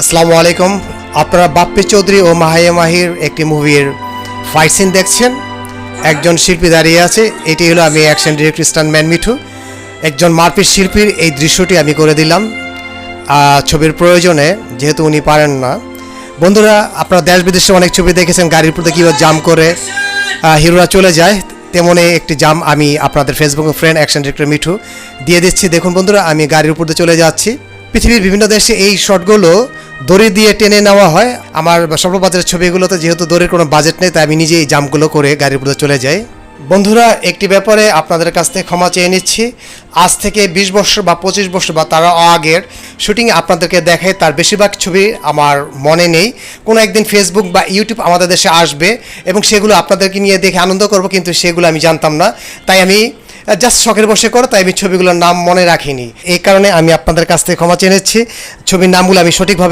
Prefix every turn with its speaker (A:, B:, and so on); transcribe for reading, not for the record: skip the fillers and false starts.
A: আসসালামু আলাইকুম। আপনারা বাপ্পি চৌধুরী ও মাহিয়া মাহির একটি মুভির ফাইট সিন দেখছেন। একজন শিল্পী দাঁড়িয়ে আছে, এটি হলো আমি অ্যাকশন ডিরেক্টর স্টান্টম্যান মিঠু। একজন মারপিট শিল্পীর এই দৃশ্যটি আমি করে দিলাম ছবির প্রয়োজনে, যেহেতু উনি পারেন না। বন্ধুরা, আপনারা দেশ বিদেশে অনেক ছবি দেখেছেন, গাড়ির প্রতি কীভাবে জাম করে হিরোরা চলে যায়, তেমনই একটি জাম আমি আপনাদের Facebook friend action director Mithu দিয়ে দিচ্ছি। দেখুন বন্ধুরা, আমি গাড়ির উপর দিয়ে চলে যাচ্ছি। পৃথিবীর বিভিন্ন দেশে এই শটগুলো দড়ি দিয়ে টেনে নেওয়া হয়। আমার স্বল্প বাজারের ছবিগুলোতে যেহেতু দড়ির কোনো বাজেট নেই, তাই আমি নিজেই এই জাম্পগুলো করে গাড়ির উপরে চলে যাই। বন্ধুরা, একটি ব্যাপারে আপনাদের কাছ থেকে ক্ষমা চেয়ে নিচ্ছি। আজ থেকে 20 বছর বা 25 বছর বা তার আগের শুটিং আপনাদেরকে দেখায়, তার বেশিরভাগ ছবি আমার মনে নেই। কোনো একদিন ফেসবুক বা ইউটিউব আমাদের দেশে আসবে এবং সেগুলো আপনাদেরকে নিয়ে দেখে আনন্দ করব, কিন্তু সেগুলো আমি জানতাম না। তাই আমি জাস্ট শখের বসে করো, তাই আমি ছবিগুলোর নাম মনে রাখিনি। এই কারণে আমি আপনাদের কাছ থেকে ক্ষমা চেয়ে নিচ্ছি। ছবির নামগুলো আমি সঠিকভাবে